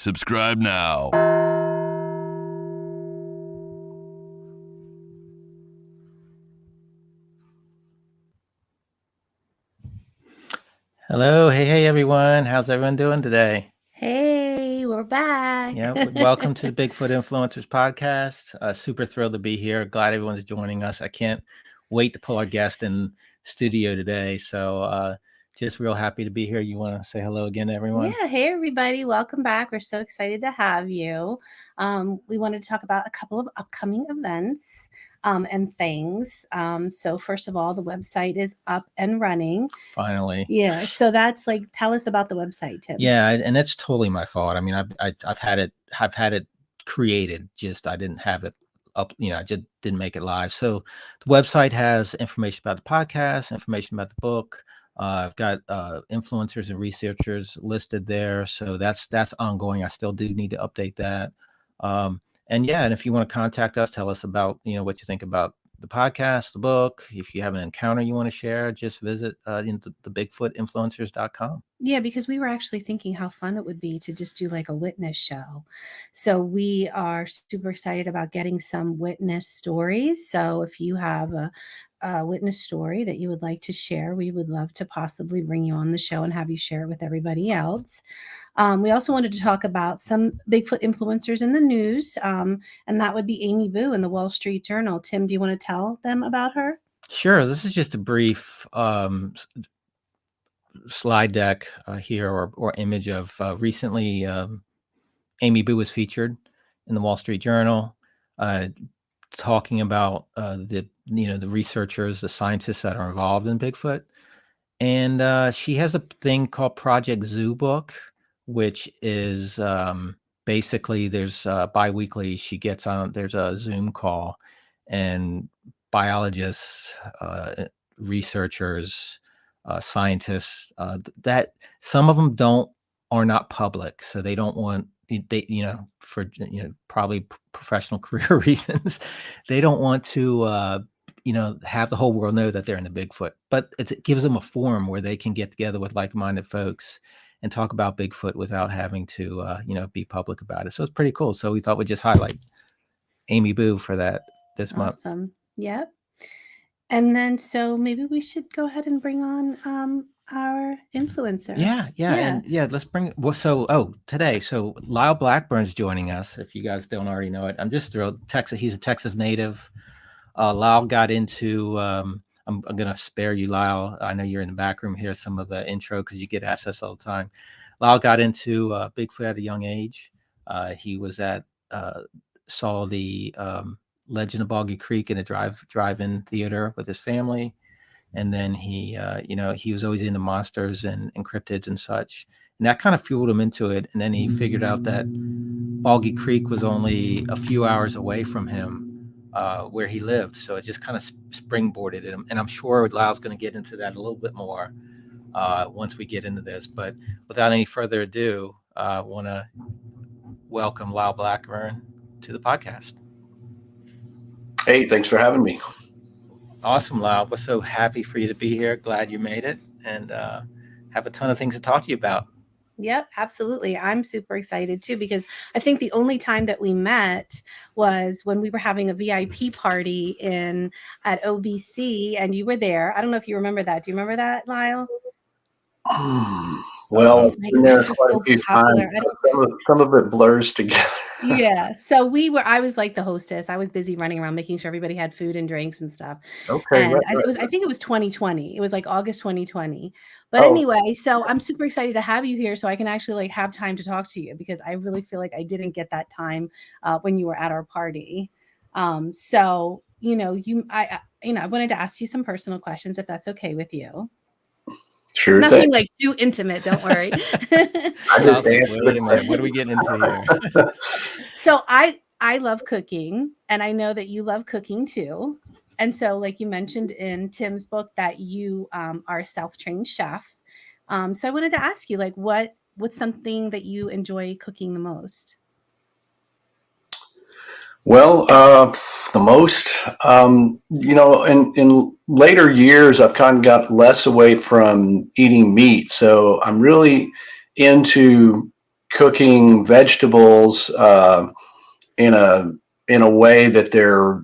Subscribe now. Hello, hey everyone. How's everyone doing today? Hey, we're back. Yeah, welcome to the Bigfoot Influencers podcast. Super thrilled to be here. Glad everyone's joining us. I can't wait to pull our guest in studio today. So just real happy to be here. You want to say hello again to everyone? Yeah, hey everybody, welcome back. We're so excited to have you. We wanted to talk about a couple of upcoming events and things. So first of all, the website is up and running. Finally. Yeah, so that's like, tell us about the website, Tim. Yeah, and it's totally my fault. I mean, I've had it created. Just I didn't have it up. I just didn't make it live. So the website has information about the podcast, information about the book. I've got influencers and researchers listed there. So that's ongoing. I still do need to update that. And if you want to contact us, tell us about what you think about the podcast, the book. If you have an encounter you want to share, just visit the bigfootinfluencers.com. Yeah, because we were actually thinking how fun it would be to just do like a witness show. So we are super excited about getting some witness stories. So if you have a witness story that you would like to share, we would love to possibly bring you on the show and have you share it with everybody else. We also wanted to talk about some Bigfoot influencers in the news, and that would be Amy Boo in the Wall Street Journal. Tim, do you want to tell them about her? Sure. This is just a brief slide deck here or image of recently Amy Boo was featured in the Wall Street Journal talking about the researchers, the scientists that are involved in Bigfoot. And she has a thing called Project Zoo Book, which is basically there's bi-weekly she gets on, there's a Zoom call, and biologists, researchers, scientists that some of them are not public, so they don't want for probably professional career reasons, they don't want to have the whole world know that they're in the Bigfoot, but it gives them a forum where they can get together with like-minded folks and talk about Bigfoot without having to be public about it. So it's pretty cool. So we thought we'd just highlight Amy Boo for that this month. Awesome. Yep. And then, so maybe we should go ahead and bring on our influencer. Yeah. Let's bring. Well, today, so Lyle Blackburn's joining us. If you guys don't already know it, I'm just thrilled. Texas, he's a Texas native. Lyle got into. I'm gonna spare you, Lyle. I know you're in the back room. Here's some of the intro because you get asked this all the time. Lyle got into Bigfoot at a young age. He was saw the Legend of Boggy Creek in a drive-in theater with his family, and then he was always into monsters and cryptids and such, and that kind of fueled him into it. And then he figured out that Boggy Creek was only a few hours away from him, where he lived, so it just kind of springboarded him. And I'm sure Lyle's going to get into that a little bit more once we get into this. But without any further ado, I want to welcome Lyle Blackburn to the podcast. Hey, thanks for having me. Awesome, Lyle. We're so happy for you to be here. Glad you made it, and have a ton of things to talk to you about. Yep, absolutely. I'm super excited too, because I think the only time that we met was when we were having a VIP party at OBC, and you were there. I don't know if you remember that. Do you remember that, Lyle? Well, been there quite a few times. Some of it blurs together. Yeah. So I was like the hostess. I was busy running around making sure everybody had food and drinks and stuff. Okay. And I think it was 2020. It was like August 2020. But anyway, so I'm super excited to have you here so I can actually like have time to talk to you, because I really feel like I didn't get that time when you were at our party. So, I wanted to ask you some personal questions, if that's okay with you. Sure. Nothing like too intimate, don't worry. Wait a minute, what are we getting into here? So I love cooking, and I know that you love cooking too. And so, like you mentioned in Tim's book, that you are a self-trained chef. So I wanted to ask you, like, what's something that you enjoy cooking the most? Well, the most, in later years, I've kind of got less away from eating meat. So I'm really into cooking vegetables in a way that they're,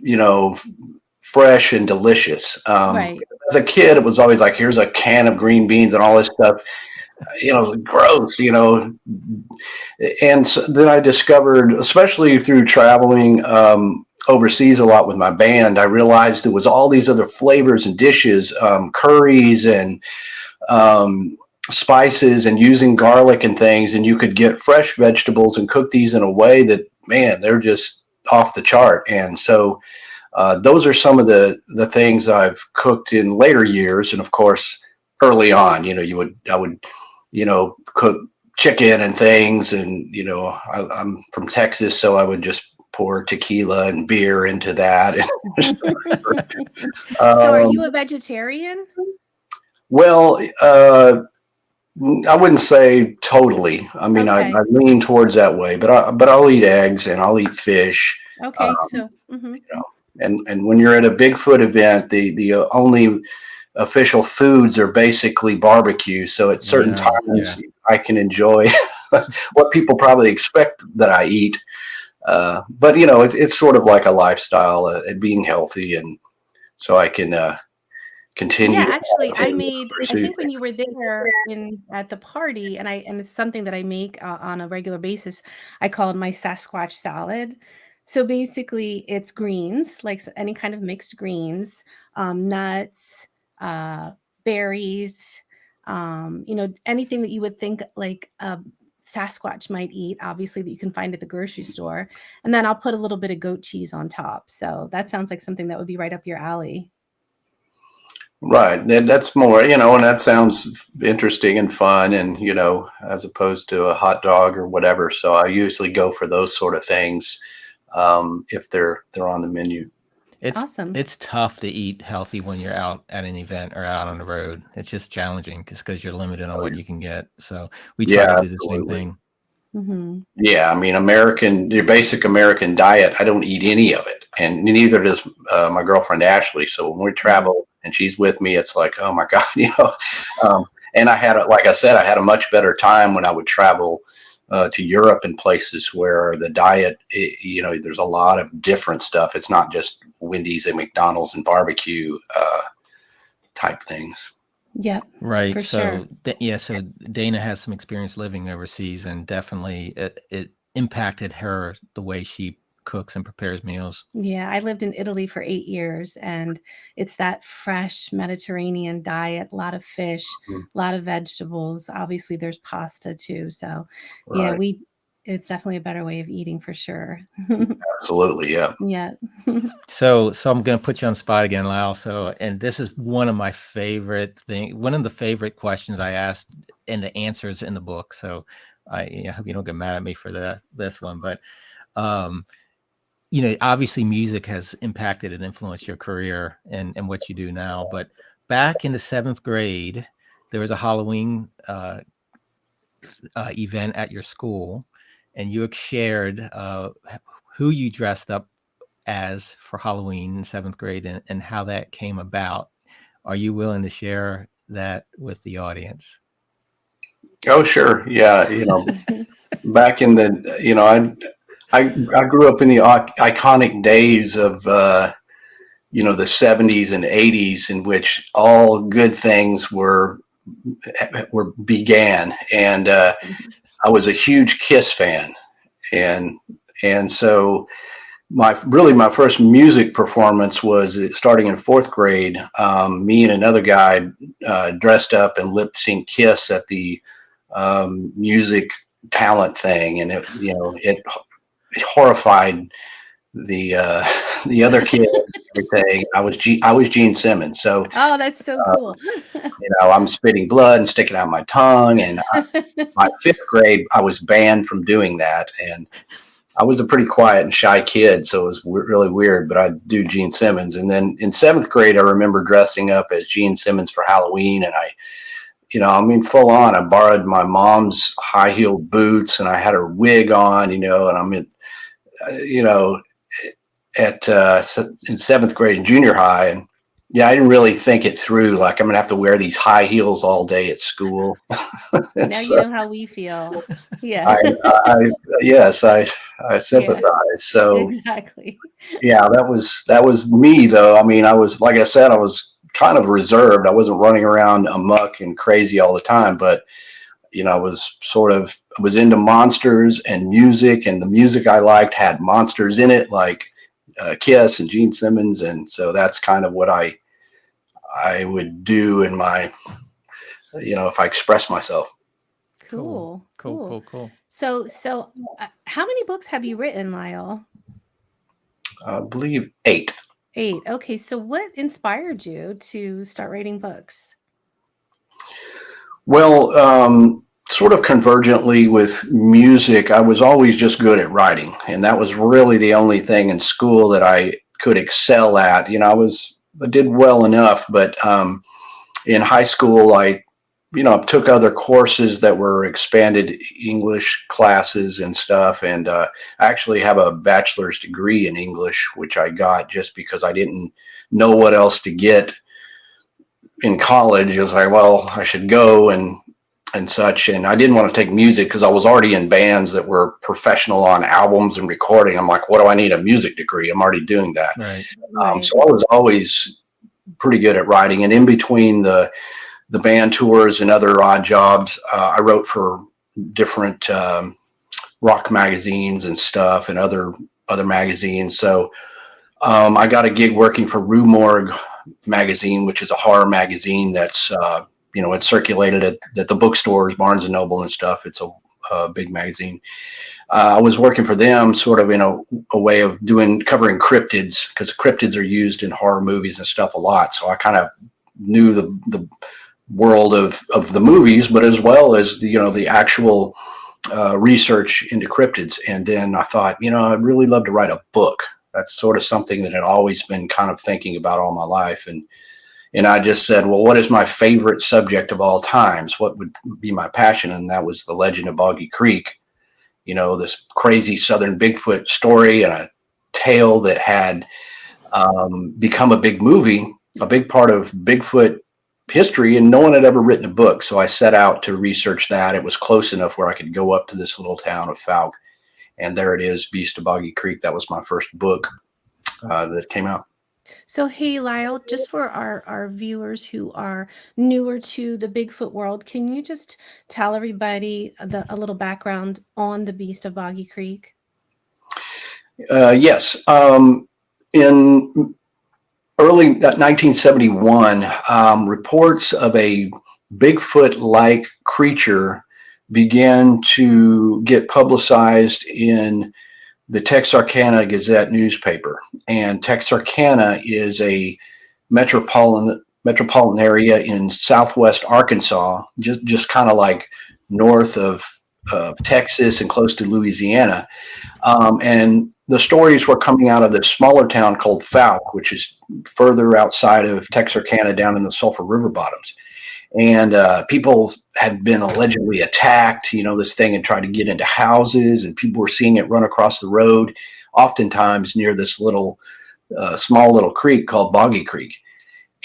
you know, fresh and delicious. Right. As a kid, it was always like, here's a can of green beans and all this stuff. You know, gross, you know. And so then I discovered, especially through traveling overseas a lot with my band, I realized there was all these other flavors and dishes, curries and spices, and using garlic and things. And you could get fresh vegetables and cook these in a way that, man, they're just off the chart. And so those are some of the things I've cooked in later years. And of course, early on, you know, I would, you know, cook chicken and things. And, you know, I'm from Texas, so I would just pour tequila and beer into that. So are you a vegetarian? Well, I wouldn't say totally. I mean, Okay. I lean towards that way, but I'll eat eggs and I'll eat fish. Okay. So You know, and when you're at a Bigfoot event, the only official foods are basically barbecue. So at certain times, I can enjoy what people probably expect that I eat. But you know, it's sort of like a lifestyle, being healthy, and so I can continue. yeah, actually, I pursue think when things. you were there at the party, and it's something that I make on a regular basis. I call it my Sasquatch salad. So basically, it's greens, like any kind of mixed greens, nuts, uh, berries, you know, anything that you would think like Sasquatch might eat, obviously, that you can find at the grocery store. And then I'll put a little bit of goat cheese on top. So that sounds like something that would be right up your alley. Right. That's more, you know, and that sounds interesting and fun, and, you know, as opposed to a hot dog or whatever. So I usually go for those sort of things if they're on the menu. Awesome. It's tough to eat healthy when you're out at an event or out on the road. It's just challenging because you're limited on what you can get. So we try Yeah, to do the same absolutely. thing. Mm-hmm. Yeah, I mean, your basic American diet, I don't eat any of it, and neither does my girlfriend Ashley. So when we travel and she's with me, it's like, oh my God, you know. And like I said, I had a much better time when I would travel to Europe and places where the diet, you know, there's a lot of different stuff. It's not just Wendy's and McDonald's and barbecue type things. Yep. Right. For So sure. so Dana has some experience living overseas, and definitely it impacted her the way she cooks and prepares meals. Yeah, I lived in Italy for 8 years, and it's that fresh Mediterranean diet, a lot of fish, Mhm. a lot of vegetables. Obviously, there's pasta too. So, yeah, Right. it's definitely a better way of eating for sure. Absolutely. Yeah. Yeah. So I'm gonna put you on the spot again, Lyle. So, and this is one of the favorite questions I asked, and the answers in the book. So I hope you don't get mad at me for this one, but um, you know, obviously music has impacted and influenced your career and what you do now. But back in the 7th grade, there was a Halloween event at your school, and you shared who you dressed up as for Halloween in 7th grade, and how that came about. Are you willing to share that with the audience? Oh, sure. Yeah. You know, back in the, you know, I grew up in the iconic days of, you know, the 70s and 80s, in which all good things began. And I was a huge Kiss fan. And, and so my first music performance was starting in 4th grade. Me and another guy dressed up and lip sync Kiss at the music talent thing, and it horrified the the other kids. Everything. I was Gene Simmons, so Oh, that's so cool. you know, I'm spitting blood and sticking out my tongue. And by 5th grade, I was banned from doing that, and I was a pretty quiet and shy kid, so it was really weird. But I'd do Gene Simmons, and then in 7th grade, I remember dressing up as Gene Simmons for Halloween, and you know, I mean, full on. I borrowed my mom's high-heeled boots, and I had her wig on, you know, and I'm in, you know, in 7th grade in junior high, and Yeah, I didn't really think it through. Like, I'm gonna have to wear these high heels all day at school. Now you So know how we feel. Yeah. I, I, yes, I Yeah, sympathize. So exactly. yeah, that was me though. I mean, I was, like I said, I was kind of reserved. I wasn't running around amok and crazy all the time, but I was into monsters and music, and the music I liked had monsters in it, like Kiss and Gene Simmons, and so that's kind of what I would do in my, if I express myself. Cool. Cool. Cool. Cool. Cool. Cool. So, how many books have you written, Lyle? I believe 8. 8. Okay. So, what inspired you to start writing books? Well, sort of convergently with music, I was always just good at writing, and that was really the only thing in school that I could excel at. I did well enough, but in high school, I took other courses that were expanded English classes and stuff, and I actually have a bachelor's degree in English, which I got just because I didn't know what else to get in college. It was like, well, I should go and such. And I didn't want to take music because I was already in bands that were professional on albums and recording. I'm like, what do I need a music degree? I'm already doing that. Right. Right. So I was always pretty good at writing. And in between the band tours and other odd jobs, I wrote for different rock magazines and stuff and other magazines. So I got a gig working for Rue Morgue magazine, which is a horror magazine that's it's circulated at the bookstores, Barnes and Noble and stuff. It's a big magazine. I was working for them sort of in a way of covering cryptids, because cryptids are used in horror movies and stuff a lot. So I kind of knew the world of the movies, but as well as the actual research into cryptids. And then I thought, I'd really love to write a book. That's sort of something that I'd always been kind of thinking about all my life. And I just said, well, what is my favorite subject of all times? What would be my passion? And that was the legend of Boggy Creek, this crazy Southern Bigfoot story, and a tale that had become a big movie, a big part of Bigfoot history, and no one had ever written a book. So I set out to research that. It was close enough where I could go up to this little town of Fouke, and there it is, Beast of Boggy Creek. That was my first book that came out. So, hey, Lyle, just for our viewers who are newer to the Bigfoot world, can you just tell everybody a little background on the Beast of Boggy Creek? Yes. In early 1971, reports of a Bigfoot-like creature began to get publicized in the Texarkana Gazette newspaper. And Texarkana is a metropolitan area in southwest Arkansas, just kind of like north of Texas and close to Louisiana. And the stories were coming out of this smaller town called Fouke, which is further outside of Texarkana, down in the Sulphur River bottoms. And people had been allegedly attacked. This thing had tried to get into houses, and people were seeing it run across the road, oftentimes near this small little creek called Boggy Creek.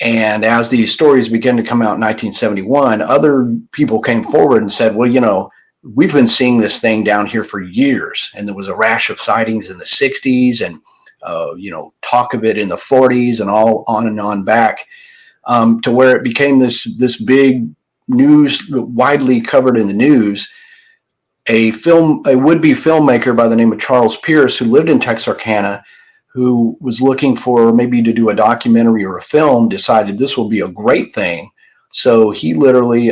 And as these stories began to come out in 1971, other people came forward and said, well, we've been seeing this thing down here for years. And there was a rash of sightings in the 60s and, talk of it in the 40s and all on and on back. To where it became this big news, widely covered in the news. A would-be filmmaker by the name of Charles Pierce, who lived in Texarkana, who was looking for maybe to do a documentary or a film, decided this will be a great thing. So he literally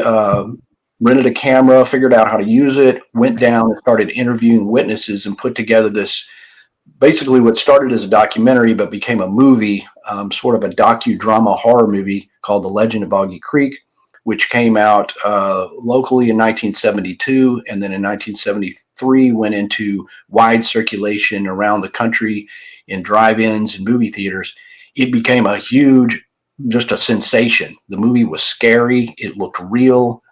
rented a camera, figured out how to use it, went down and started interviewing witnesses, and put together this, basically what started as a documentary but became a movie, sort of a docudrama horror movie called The Legend of Boggy Creek, which came out locally in 1972, and then in 1973 went into wide circulation around the country in drive-ins and movie theaters. It became just a sensation. The movie was scary. It looked real.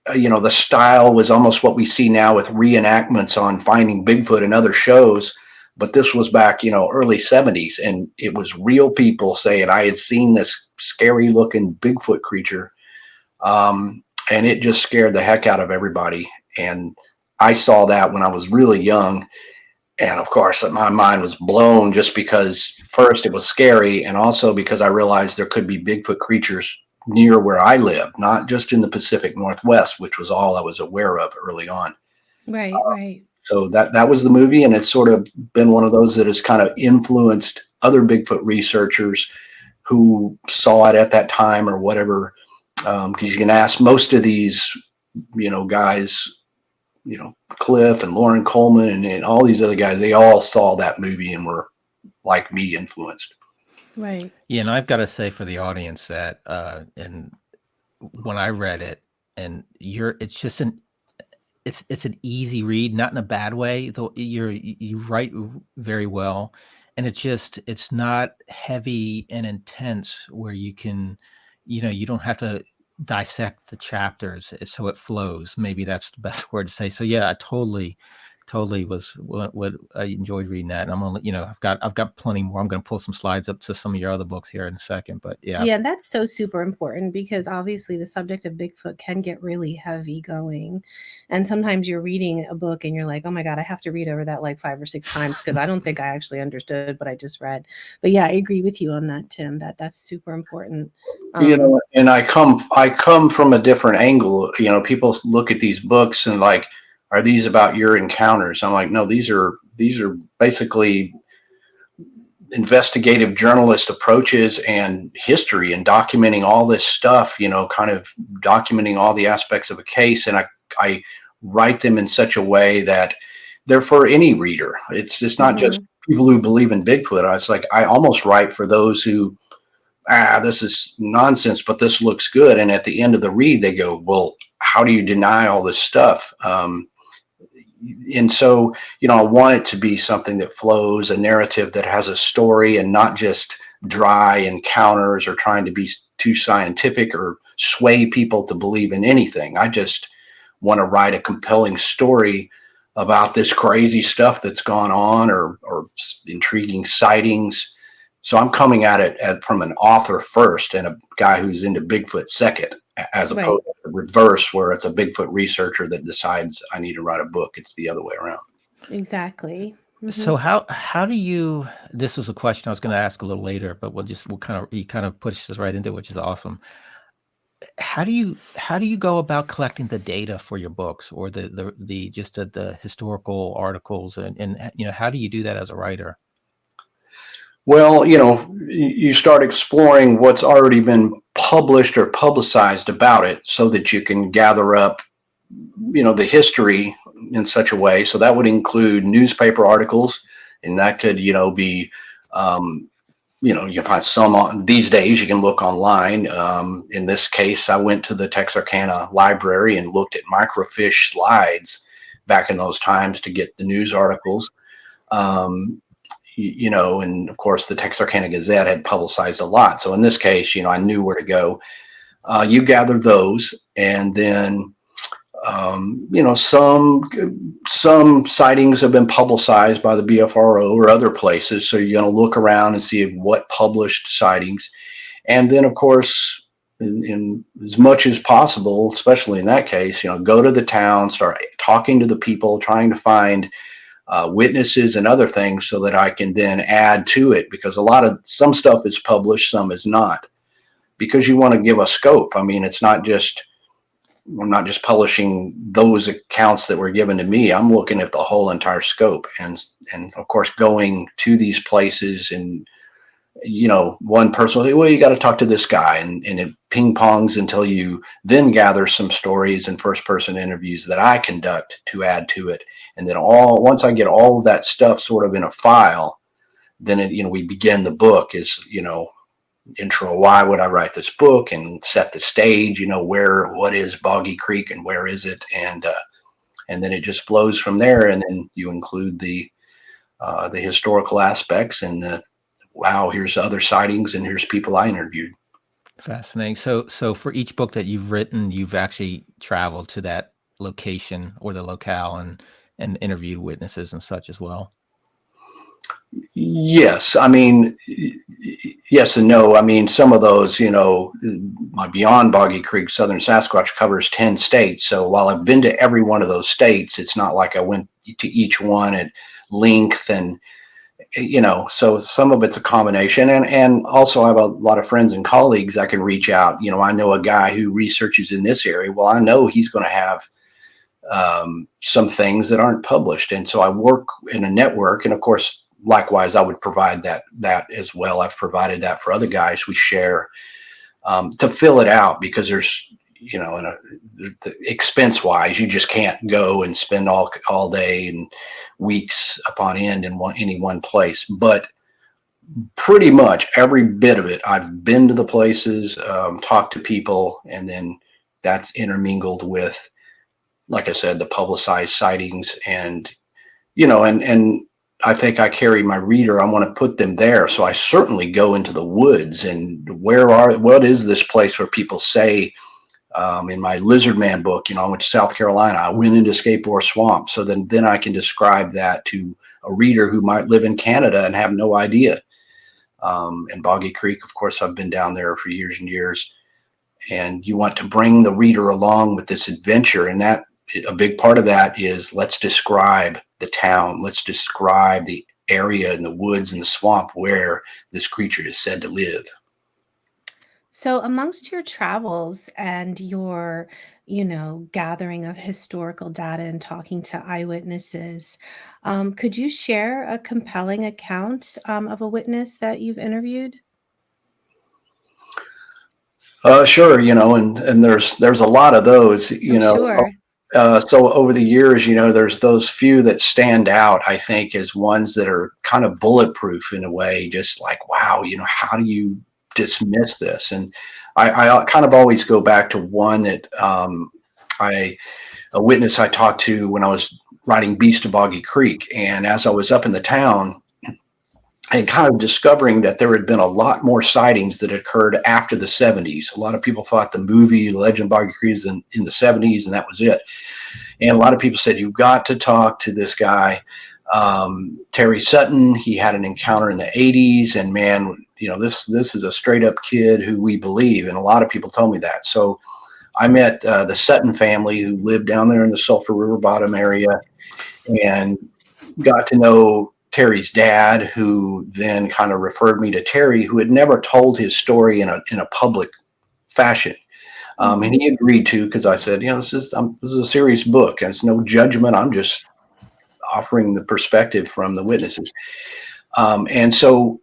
The style was almost what we see now with reenactments on Finding Bigfoot and other shows. but this was back, early 70s, and it was real people saying I had seen this scary looking Bigfoot creature. And it just scared the heck out of everybody. And I saw that when I was really young. And of course, my mind was blown just because first it was scary, and also because I realized there could be Bigfoot creatures near where I live, not just in the Pacific Northwest, which was all I was aware of early on. Right, right. So that was the movie, and it's sort of been one of those that has kind of influenced other Bigfoot researchers who saw it at that time or whatever. Because you can ask most of these, guys, Cliff and Lauren Coleman and all these other guys, they all saw that movie and were like me influenced. Right. Yeah, and I've got to say for the audience that, and when I read it, and it's just it's an easy read, not in a bad way. Though you write very well, and it's not heavy and intense where you can, you don't have to dissect the chapters, so it flows. Maybe that's the best word to say. So yeah, I totally was what I enjoyed reading that. And I'm gonna, I've got plenty more. I'm gonna pull some slides up to some of your other books here in a second. But yeah. Yeah, that's so super important because obviously the subject of Bigfoot can get really heavy going. And sometimes you're reading a book and you're like, oh my God, I have to read over that like 5 or 6 times because I don't think I actually understood what I just read. But yeah, I agree with you on that, Tim, that's super important. And I come from a different angle. People look at these books and like, are these about your encounters? I'm like, no, these are basically investigative journalist approaches and history and documenting all this stuff, kind of documenting all the aspects of a case. And I write them in such a way that they're for any reader. It's just not just people who believe in Bigfoot. It's like, I almost write for those who, this is nonsense, but this looks good. And at the end of the read, they go, well, how do you deny all this stuff? And so, I want it to be something that flows, a narrative that has a story and not just dry encounters or trying to be too scientific or sway people to believe in anything. I just want to write a compelling story about this crazy stuff that's gone on or intriguing sightings. So I'm coming at it from an author first and a guy who's into Bigfoot second, as opposed to the reverse, where it's a Bigfoot researcher that decides I need to write a book. It's the other way around. Exactly. So how do you? This was a question I was going to ask a little later, but you kind of push this right into it, which is awesome. How do you go about collecting the data for your books or the historical articles and how do you do that as a writer? Well, you start exploring what's already been published or publicized about it so that you can gather up, the history in such a way. So that would include newspaper articles, and that could, be, you find some these days you can look online. In this case, I went to the Texarkana library and looked at microfiche slides back in those times to get the news articles. And of course the Texarkana Gazette had publicized a lot. So in this case, I knew where to go. You gather those, and then, some sightings have been publicized by the BFRO or other places. So you're going to look around and see what published sightings. And then, of course, in as much as possible, especially in that case, go to the town, start talking to the people, trying to find witnesses and other things so that I can then add to it, because some stuff is published, some is not, because you want to give a scope. I mean, I'm not just publishing those accounts that were given to me. I'm looking at the whole entire scope and of course going to these places and, one person will say, well, you got to talk to this guy, and it ping pongs until you then gather some stories and first person interviews that I conduct to add to it. And then once I get all of that stuff sort of in a file, then we begin the book is, intro. Why would I write this book, and set the stage, what is Boggy Creek and where is it? And then it just flows from there. And then you include the historical aspects and here's other sightings and here's people I interviewed. Fascinating. So for each book that you've written, you've actually traveled to that location or the locale and interviewed witnesses and such as well. Yes. I mean, yes and no. I mean, some of those, my Beyond Boggy Creek Southern Sasquatch covers 10 states. So while I've been to every one of those states, it's not like I went to each one at length and, so some of it's a combination. And also I have a lot of friends and colleagues I can reach out. I know a guy who researches in this area. Well, I know he's going to have some things that aren't published. And so I work in a network. And of course, likewise, I would provide that as well. I've provided that for other guys. We share to fill it out because there's, the expense wise, you just can't go and spend all day and weeks upon end in any one place. But pretty much every bit of it, I've been to the places, talked to people, and then that's intermingled with, like I said, the publicized sightings and, and I think I carry my reader. I want to put them there. So I certainly go into the woods and what is this place where people say, in my Lizard Man book, I went to South Carolina, I went into Skateboard Swamp. So then I can describe that to a reader who might live in Canada and have no idea. And Boggy Creek, of course, I've been down there for years and years. And you want to bring the reader along with this adventure. And that a big part of that is let's describe the town. Let's describe the area in the woods and the swamp where this creature is said to live. So, amongst your travels and your, gathering of historical data and talking to eyewitnesses, could you share a compelling account of a witness that you've interviewed? Sure, and there's a lot of those, I'm sure. so over the years, there's those few that stand out, I think, as ones that are kind of bulletproof in a way, just like, wow, how do you dismiss this? And I kind of always go back to one that a witness I talked to when I was riding Beast to Boggy Creek. And as I was up in the town, and kind of discovering that there had been a lot more sightings that occurred after the 70s. A lot of people thought the movie Legend of Boggy Creek was in the 70s and that was it. And a lot of people said, you've got to talk to this guy, Terry Sutton. He had an encounter in the 80s and man, this is a straight up kid who we believe. And a lot of people told me that. So I met the Sutton family who lived down there in the Sulphur River bottom area and got to know Terry's dad, who then kind of referred me to Terry, who had never told his story in a public fashion. And he agreed to, because I said, this is a serious book and it's no judgment. I'm just offering the perspective from the witnesses. And so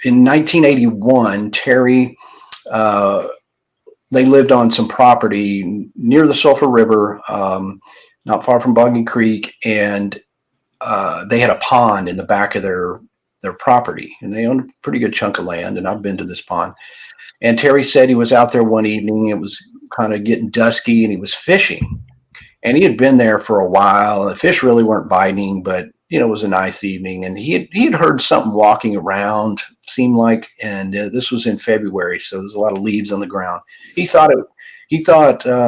in 1981, Terry, they lived on some property near the Sulphur River, not far from Boggy Creek. And they had a pond in the back of their property, and they owned a pretty good chunk of land. And I've been to this pond. And Terry said he was out there one evening. It was kind of getting dusky, and he was fishing. And he had been there for a while. The fish really weren't biting, but it was a nice evening. And he had heard something walking around, seemed like, and this was in February, so there's a lot of leaves on the ground. He thought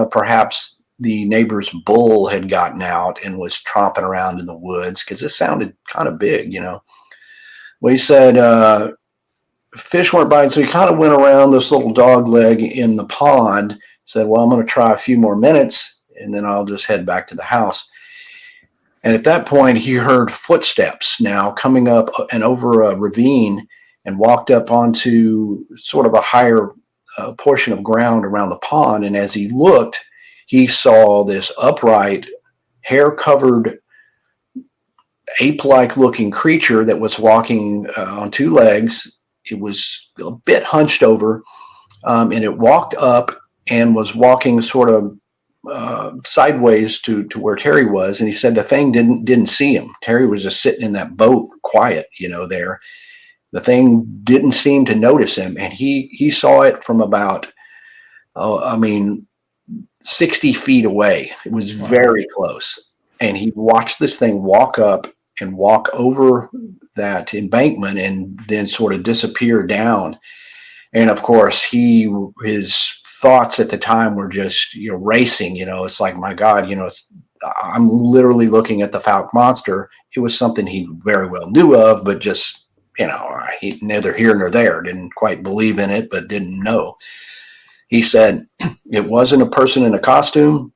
perhaps the neighbor's bull had gotten out and was tromping around in the woods because it sounded kind of big, Well, he said fish weren't biting, so he kind of went around this little dog leg in the pond, said, well, I'm going to try a few more minutes, and then I'll just head back to the house. And at that point, he heard footsteps now coming up and over a ravine and walked up onto sort of a higher portion of ground around the pond. And as he looked, he saw this upright, hair-covered, ape-like looking creature that was walking on two legs. It was a bit hunched over, and it walked up and was walking sort of sideways to where Terry was. And he said the thing didn't see him. Terry was just sitting in that boat, quiet, there. The thing didn't seem to notice him, and he saw it from about, 60 feet away. It was very close. And he watched this thing walk up and walk over that embankment and then sort of disappear down. And of course, his thoughts at the time were just, racing, it's like, my God, I'm literally looking at the Fouke monster. It was something he very well knew of, but just, he neither here nor there, didn't quite believe in it, but didn't know. He said it wasn't a person in a costume,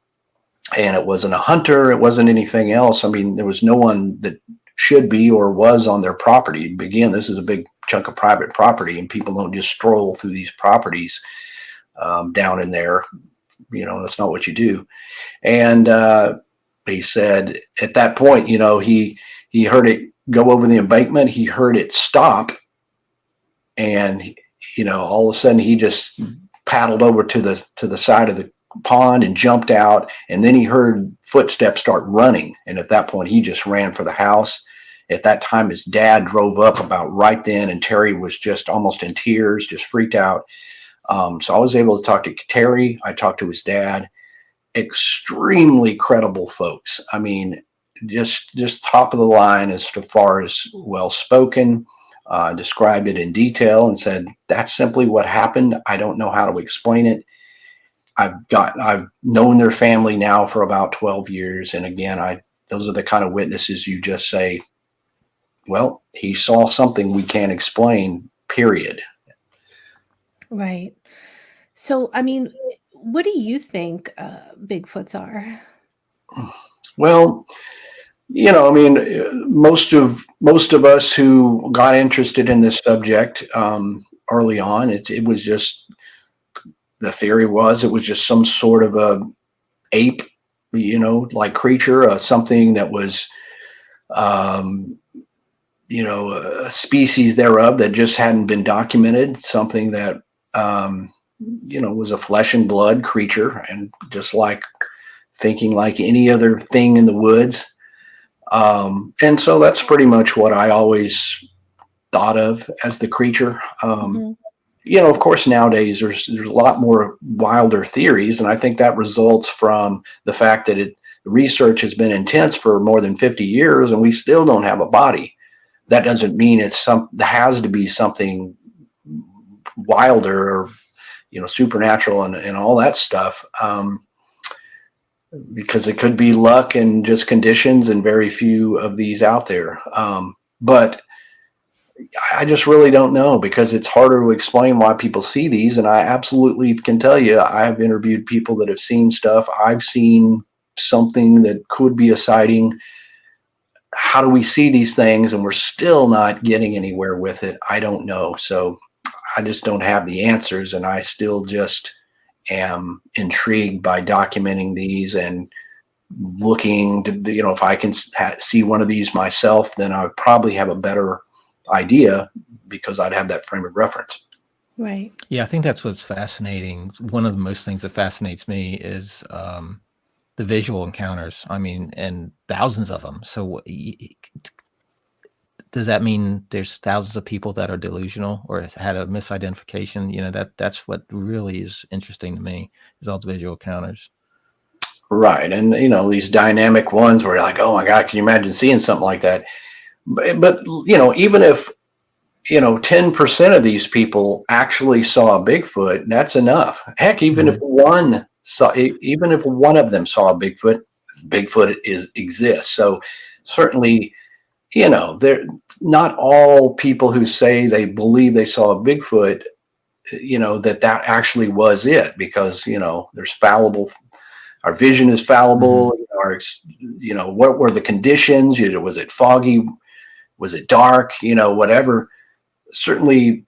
and it wasn't a hunter. It wasn't anything else. I mean, there was no one that should be or was on their property. Again, this is a big chunk of private property, and people don't just stroll through these properties down in there. That's not what you do. And he said at that point, he heard it go over the embankment. He heard it stop. And, all of a sudden he just paddled over to the side of the pond and jumped out. And then he heard footsteps start running. And at that point, he just ran for the house. At that time, his dad drove up about right then. And Terry was just almost in tears, just freaked out. So I was able to talk to Terry. I talked to his dad. Extremely credible folks. I mean, just top of the line as far as well-spoken. Described it in detail and said, that's simply what happened. I don't know how to explain it. I've known their family now for about 12 years. And again, those are the kind of witnesses you just say, well, he saw something we can't explain, period. Right. So, I mean, what do you think Bigfoots are? Well, I mean, most of us who got interested in this subject early on, it was just, the theory was it was just some sort of a ape, like creature, something that was, a species thereof that just hadn't been documented, something that, was a flesh and blood creature, and just like thinking like any other thing in the woods. And so that's pretty much what I always thought of as the creature. Of course, nowadays there's a lot more wilder theories, and I think that results from the fact that research has been intense for more than 50 years, and we still don't have a body. That doesn't mean there has to be something wilder or supernatural and all that stuff. Because it could be luck and just conditions, and very few of these out there. But I just really don't know, because it's harder to explain why people see these. And I absolutely can tell you, I've interviewed people that have seen stuff. I've seen something that could be a sighting. How do we see these things and we're still not getting anywhere with it? I don't know. So I just don't have the answers, and I still just am intrigued by documenting these and looking to, if I can see one of these myself, then I would probably have a better idea, because I'd have that frame of reference. Right. Yeah, I think that's what's fascinating. One of the most things that fascinates me is the visual encounters. I mean, and thousands of them. So does that mean there's thousands of people that are delusional or had a misidentification? That's what really is interesting to me, is all the visual encounters. Right. And, these dynamic ones where you're like, oh my God, can you imagine seeing something like that? But even if, 10% of these people actually saw a Bigfoot, that's enough. Heck, even if one of them saw a Bigfoot, exists. So certainly, they're not all people who say they believe they saw a Bigfoot, that actually was it, because, there's fallible. Our vision is fallible. What were the conditions? Was it foggy? Was it dark? Whatever. Certainly,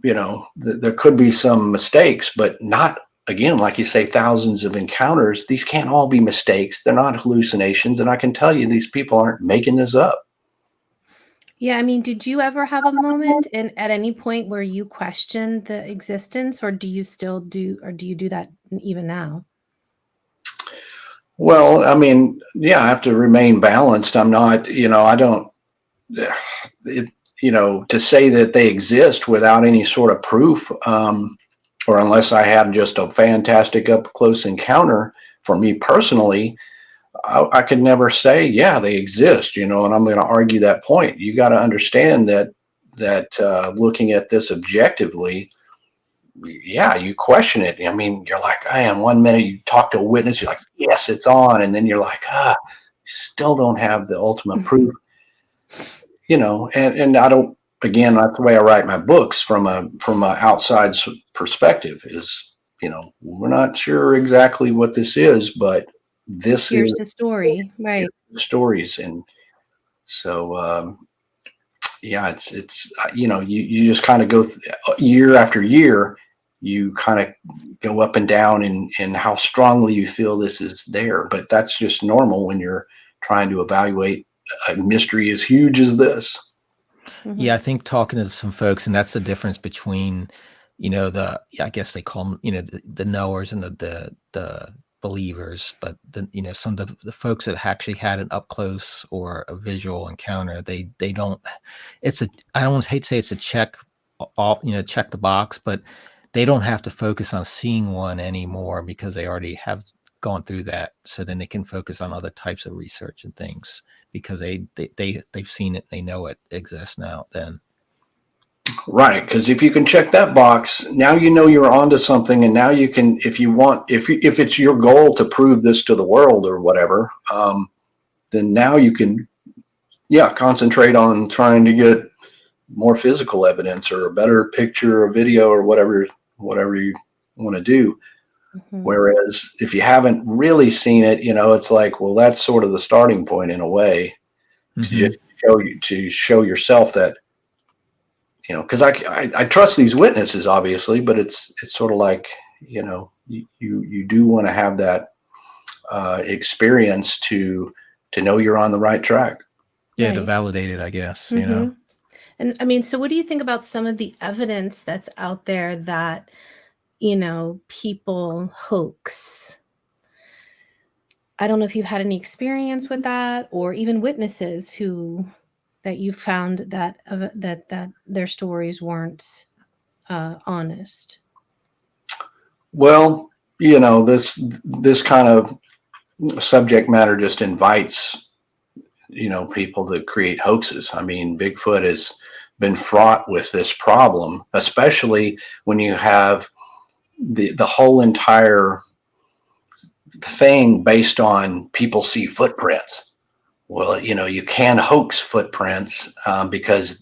there could be some mistakes, but not, again, like you say, thousands of encounters. These can't all be mistakes. They're not hallucinations. And I can tell you, these people aren't making this up. Yeah, I mean, did you ever have a moment at any point where you questioned the existence, or do you do that even now? Well, I mean, yeah, I have to remain balanced. I'm not, I don't, to say that they exist without any sort of proof, or unless I have just a fantastic up close encounter for me personally, I could never say, yeah, they exist, and I'm going to argue that point. You got to understand that looking at this objectively, yeah, you question it. I mean, you're like, hey, in 1 minute you talk to a witness, you're like, yes, it's on. And then you're like, still don't have the ultimate proof, and I don't, again, that's the way I write my books from a outside perspective is, we're not sure exactly what this is, but this Here's is the story, right? the stories. And so, yeah, it's you just kind of go year after year, you kind of go up and down in how strongly you feel this is there. But that's just normal when you're trying to evaluate a mystery as huge as this. Yeah, I think talking to some folks, and that's the difference between, I guess they call them, the knowers and the believers, but some of the folks that actually had an up close or a visual encounter, they don't. I don't hate to say it's a check, all check the box, but they don't have to focus on seeing one anymore because they already have gone through that. So then they can focus on other types of research and things because they've seen it, they know it exists now. Then. Right, because if you can check that box, now you're onto something, and now you can, if it's your goal to prove this to the world or whatever, then now you can, concentrate on trying to get more physical evidence or a better picture or video or whatever you want to do. Whereas if you haven't really seen it, it's like, well, that's sort of the starting point in a way to just show yourself that. Because I trust these witnesses, obviously, but it's sort of like, you do want to have that experience to know you're on the right track. Yeah, Right. to validate it, I guess, And I mean, so what do you think about some of the evidence that's out there that, people hoax? I don't know if you've had any experience with that, or even witnesses that you found that their stories weren't honest. Well, this kind of subject matter just invites, people to create hoaxes. I mean, Bigfoot has been fraught with this problem, especially when you have the whole entire thing based on people see footprints. Well, you can hoax footprints because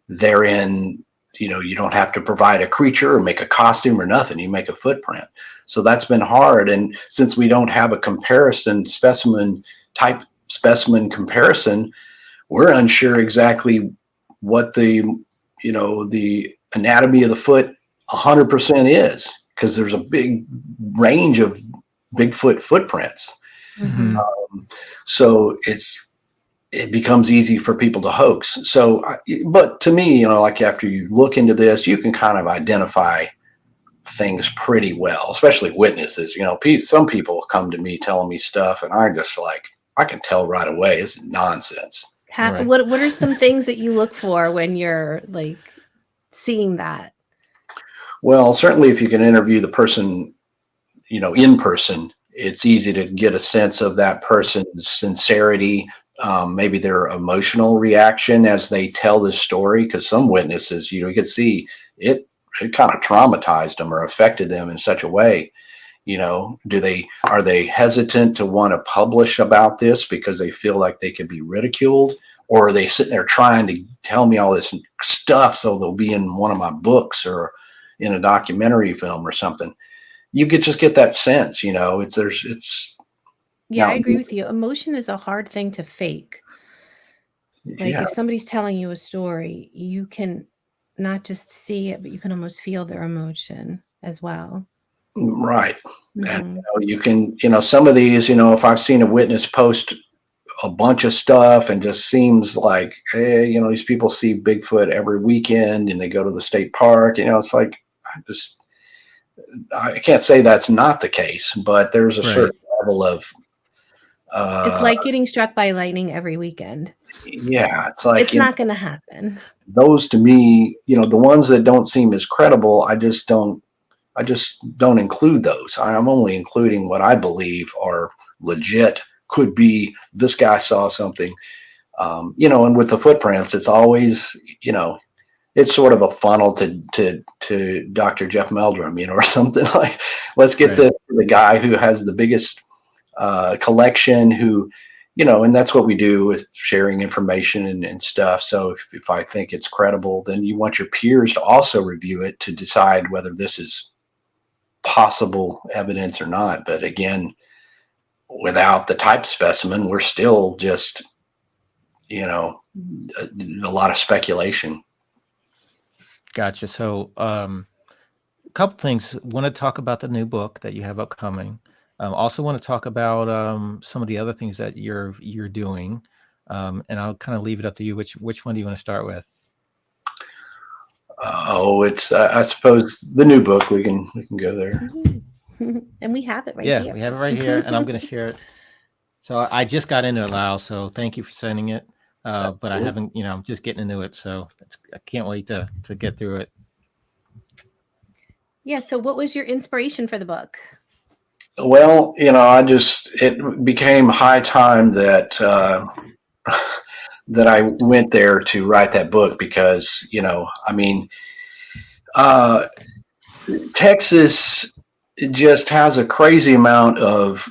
they're in, you don't have to provide a creature or make a costume or nothing. You make a footprint. So that's been hard. And since we don't have a specimen comparison, we're unsure exactly what the anatomy of the foot 100% is, because there's a big range of Bigfoot footprints. So it becomes easy for people to hoax. So, but to me, like after you look into this, you can kind of identify things pretty well, especially witnesses. Some people come to me telling me stuff, and I just I can tell right away it's nonsense. Right. What are some things that you look for when you're like seeing that? Well, certainly if you can interview the person, in person, it's easy to get a sense of that person's sincerity, maybe their emotional reaction as they tell this story. Because some witnesses, you could see it kind of traumatized them or affected them in such a way. Are they hesitant to want to publish about this because they feel like they could be ridiculed? Or are they sitting there trying to tell me all this stuff so they'll be in one of my books or in a documentary film or something? You could just get that sense, Yeah, now, I agree with you. Emotion is a hard thing to fake. Like yeah, if somebody's telling you a story, you can not just see it, but you can almost feel their emotion as well. right. And Mhm. you can, some of these, if I've seen a witness post a bunch of stuff and just seems like, hey, these people see Bigfoot every weekend and they go to the state park, it's like, I can't say that's not the case, but there's a certain level of, It's like getting struck by lightning every weekend. yeah, it's like, It's not going to happen. those to me, the ones that don't seem as credible, I just don't include those. I'm only including what I believe are legit, could be this guy saw something. And with the footprints, it's always, it's sort of a funnel to Dr. Jeff Meldrum, or something like, let's get Right. the guy who has the biggest collection, who, and that's what we do with sharing information and stuff. So if I think it's credible, then you want your peers to also review it to decide whether this is possible evidence or not. But again, without the type specimen, we're still just, a lot of speculation. Gotcha. So, a couple things. Want to talk about the new book that you have upcoming. Also want to talk about some of the other things that you're doing, and I'll kind of leave it up to you. Which one do you want to start with? It's I suppose the new book. We can go there. And we have it right Yeah, here. we have it right here, and I'm going to share it. So I just got into it, Lyle. So thank you for sending it. But I haven't, I'm just getting into it. So I can't wait to get through it. Yeah. So what was your inspiration for the book? Well, it became high time that that I went there to write that book, because, Texas just has a crazy amount of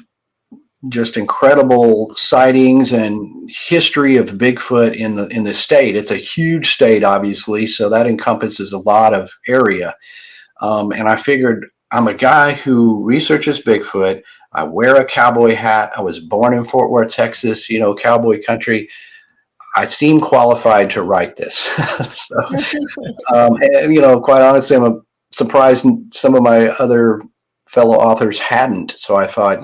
just incredible sightings and history of Bigfoot in the state. It's a huge state, obviously, so that encompasses a lot of area. And I figured, I'm a guy who researches Bigfoot. I wear a cowboy hat. I was born in Fort Worth, Texas, cowboy country. I seem qualified to write this. So, and, quite honestly, I'm surprised some of my other fellow authors hadn't. So I thought,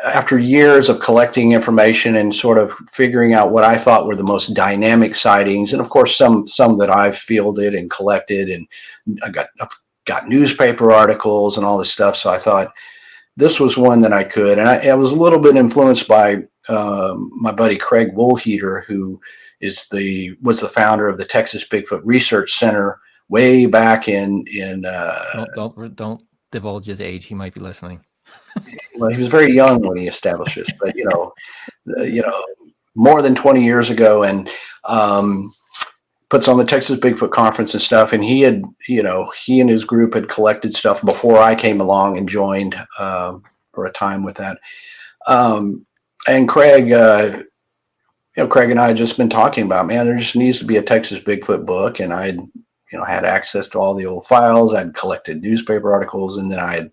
after years of collecting information and sort of figuring out what I thought were the most dynamic sightings, and of course some that I've fielded and collected, and I've got newspaper articles and all this stuff. So I thought this was one that I could, and I was a little bit influenced by my buddy Craig Woolheater, who was the founder of the Texas Bigfoot Research Center way back in. Don't divulge his age. He might be listening. Well, he was very young when he established this, but more than 20 years ago, and puts on the Texas Bigfoot Conference and stuff. And he and his group had collected stuff before I came along and joined for a time with that. And Craig, Craig and I had just been talking about, man, there just needs to be a Texas Bigfoot book. And I had access to all the old files. I'd collected newspaper articles, and then I had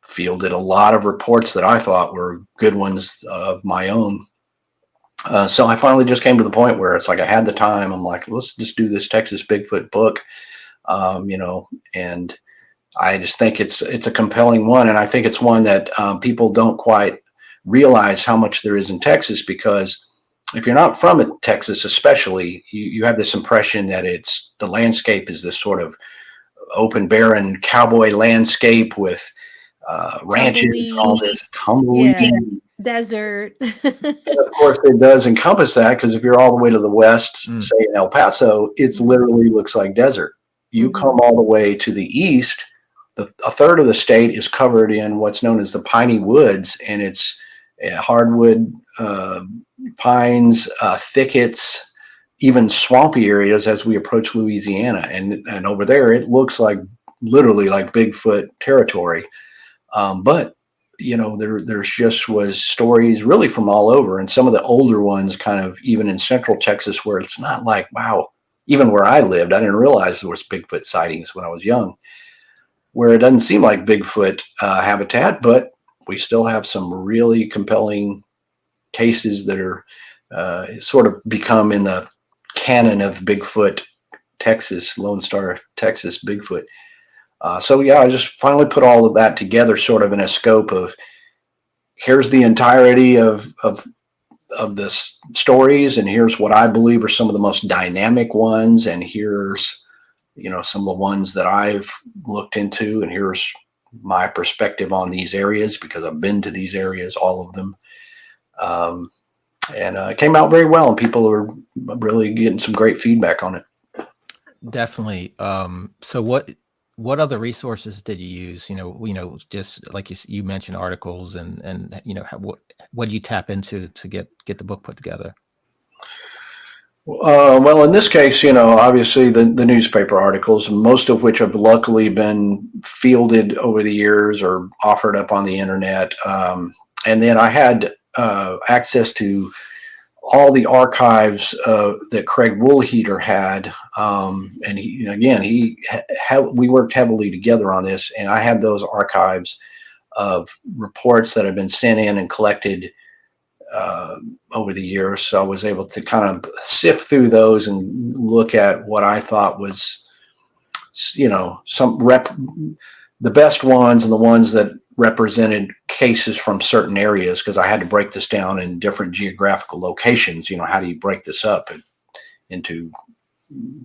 fielded a lot of reports that I thought were good ones of my own. So I finally just came to the point where it's like I had the time. I'm like, let's just do this Texas Bigfoot book, and I just think it's a compelling one, and I think it's one that people don't quite realize how much there is in Texas, because if you're not from Texas, especially, you have this impression that the landscape is this sort of open, barren cowboy landscape with ranches and all this tumbleweed, desert. And of course, it does encompass that, because if you're all the way to the west, say in El Paso, it literally looks like desert. You come all the way to the east, a third of the state is covered in what's known as the piney woods, and it's hardwood, pines, thickets, even swampy areas as we approach Louisiana. And over there, it looks like literally like Bigfoot territory. But there's just was stories really from all over, and some of the older ones kind of even in central Texas, where it's not like, wow, even where I lived, I didn't realize there was Bigfoot sightings when I was young, where it doesn't seem like Bigfoot habitat, but we still have some really compelling cases that are sort of become in the canon of Bigfoot Texas, Lone Star Texas Bigfoot. So yeah, I just finally put all of that together, sort of in a scope of, here's the entirety of the stories, and here's what I believe are some of the most dynamic ones, and here's some of the ones that I've looked into, and here's my perspective on these areas, because I've been to these areas, all of them. And it came out very well, and people are really getting some great feedback on it. Definitely. So what other resources did you use? Just like you mentioned, articles, and what do you tap into to get the book put together? Well, in this case, obviously the newspaper articles, most of which have luckily been fielded over the years or offered up on the internet. And then I had access to all the archives that Craig Woolheater had. And we worked heavily together on this, and I had those archives of reports that have been sent in and collected over the years. So I was able to kind of sift through those and look at what I thought was, the best ones and the ones that represented cases from certain areas, because I had to break this down in different geographical locations. How do you break this up into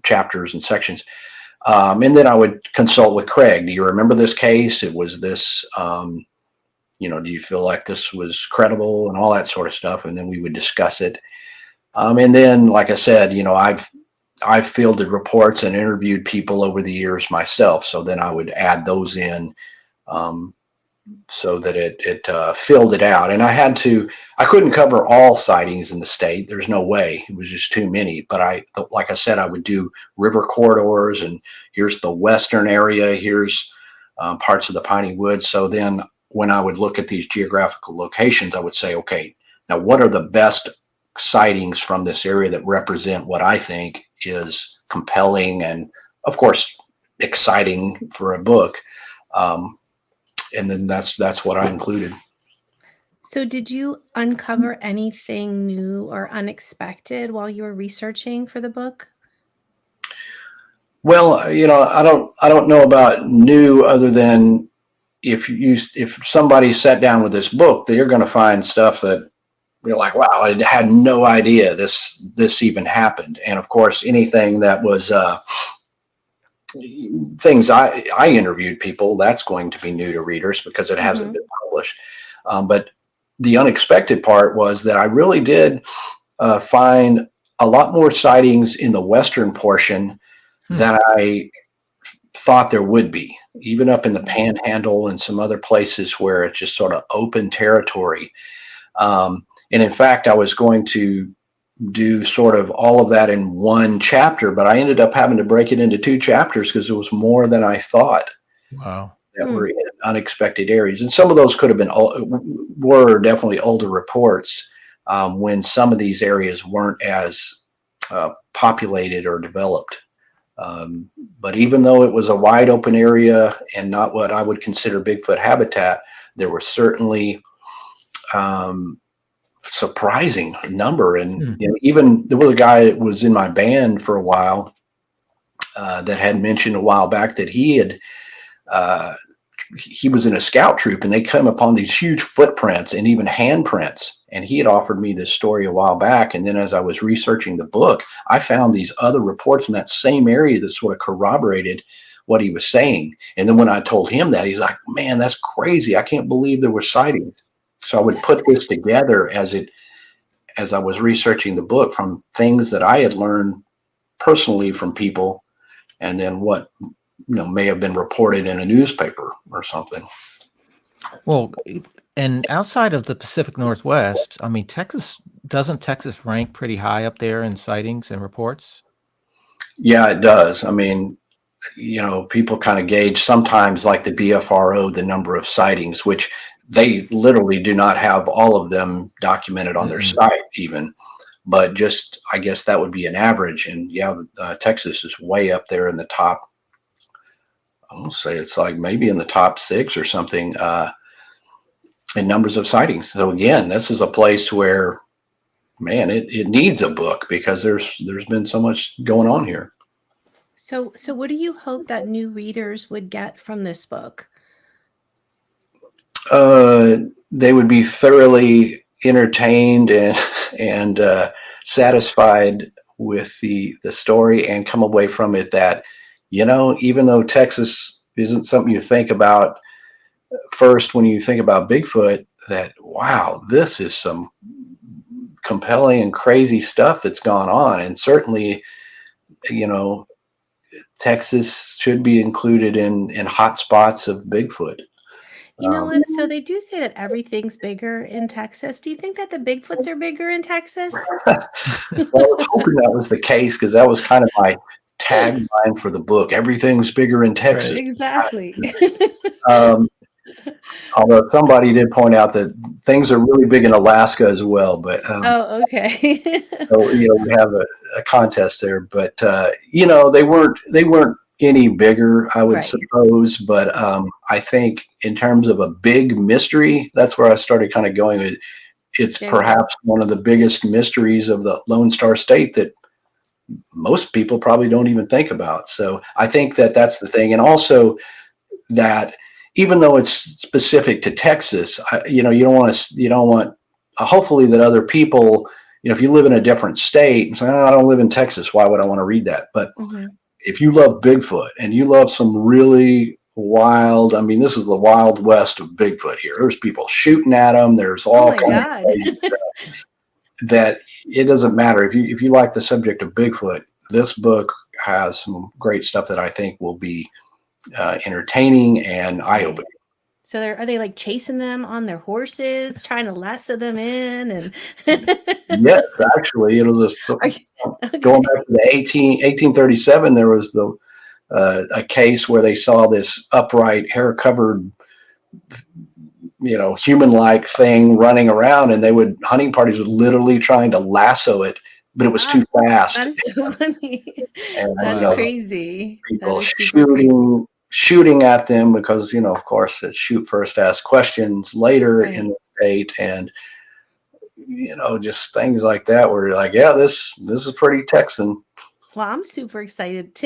chapters and sections? And then I would consult with Craig. Do you remember this case? It was this, do you feel like this was credible, and all that sort of stuff? And then we would discuss it. And then, like I said, I've fielded reports and interviewed people over the years myself. So then I would add those in, so that it filled it out. And I couldn't cover all sightings in the state. There's no way. It was just too many. But like I said, I would do river corridors, and here's the western area. Here's parts of the Piney Woods. So then when I would look at these geographical locations, I would say, okay, now what are the best sightings from this area that represent what I think is compelling and, of course, exciting for a book. And then that's what I included. So did you uncover anything new or unexpected while you were researching for the book? Well, I don't know about new, other than if somebody sat down with this book, they're going to find stuff that you're like, wow, I had no idea this even happened. And of course, anything that was things I interviewed people, that's going to be new to readers because it hasn't been published. But the unexpected part was that I really did find a lot more sightings in the western portion than I thought there would be, even up in the Panhandle and some other places where it's just sort of open territory. And in fact, I was going to do sort of all of that in one chapter, but I ended up having to break it into 2 chapters because there was more than I thought. Wow. That were in unexpected areas. And some of those could have were definitely older reports, when some of these areas weren't as populated or developed. But even though it was a wide open area and not what I would consider Bigfoot habitat, there were certainly surprising number. And even there was a guy that was in my band for a while that had mentioned a while back that he was in a scout troop, and they come upon these huge footprints and even handprints. And he had offered me this story a while back. And then as I was researching the book, I found these other reports in that same area that sort of corroborated what he was saying. And then when I told him that, he's like, man, that's crazy. I can't believe there were sightings. So I would put this together as I was researching the book, from things that I had learned personally from people, and then what may have been reported in a newspaper or something. Well, and outside of the Pacific Northwest, I mean, doesn't Texas rank pretty high up there in sightings and reports? Yeah, it does. I mean, people kind of gauge sometimes, like the BFRO, the number of sightings, which they literally do not have all of them documented on their site even, but just, I guess that would be an average. And yeah, Texas is way up there in the top. I'll say it's like maybe in the top 6 or something in numbers of sightings. So again, this is a place where, man, it needs a book because there's been so much going on here. So what do you hope that new readers would get from this book? They would be thoroughly entertained and satisfied with the story, and come away from it that, even though Texas isn't something you think about first when you think about Bigfoot, that, wow, this is some compelling and crazy stuff that's gone on. And certainly, Texas should be included in hot spots of Bigfoot. You know what? So they do say that everything's bigger in Texas. Do you think that the Bigfoots are bigger in Texas? Well, I was hoping that was the case because that was kind of my tagline for the book. Everything's bigger in Texas. Exactly. Um, although somebody did point out that things are really big in Alaska as well, but Oh, okay. so, we have a contest there. But they weren't any bigger, I would Right. suppose. But I think in terms of a big mystery, that's where I started kind of going with. It's There you go. perhaps one of the biggest mysteries of the Lone Star State that most people probably don't even think about. So I think that that's the thing, and also that even though it's specific to Texas, you don't want hopefully that other people, if you live in a different state and say, oh, I don't live in Texas, why would I want to read that? But Mm-hmm. if you love Bigfoot and you love some really wild, I mean, this is the Wild West of Bigfoot here. There's people shooting at them. There's all kinds God. of crazy stuff that it doesn't matter. If you like the subject of Bigfoot, this book has some great stuff that I think will be entertaining and eye-opening. So are they like chasing them on their horses, trying to lasso them in? And Yes, actually, it'll just okay. going back to the 1837, there was a case where they saw this upright, hair-covered, human-like thing running around, and hunting parties would literally trying to lasso it, but it was too fast. That's so funny. And, That's crazy. People shooting at them because, of course, it's shoot first, ask questions later in the state, and just things like that where you're like, yeah, this is pretty Texan. Well, I'm super excited.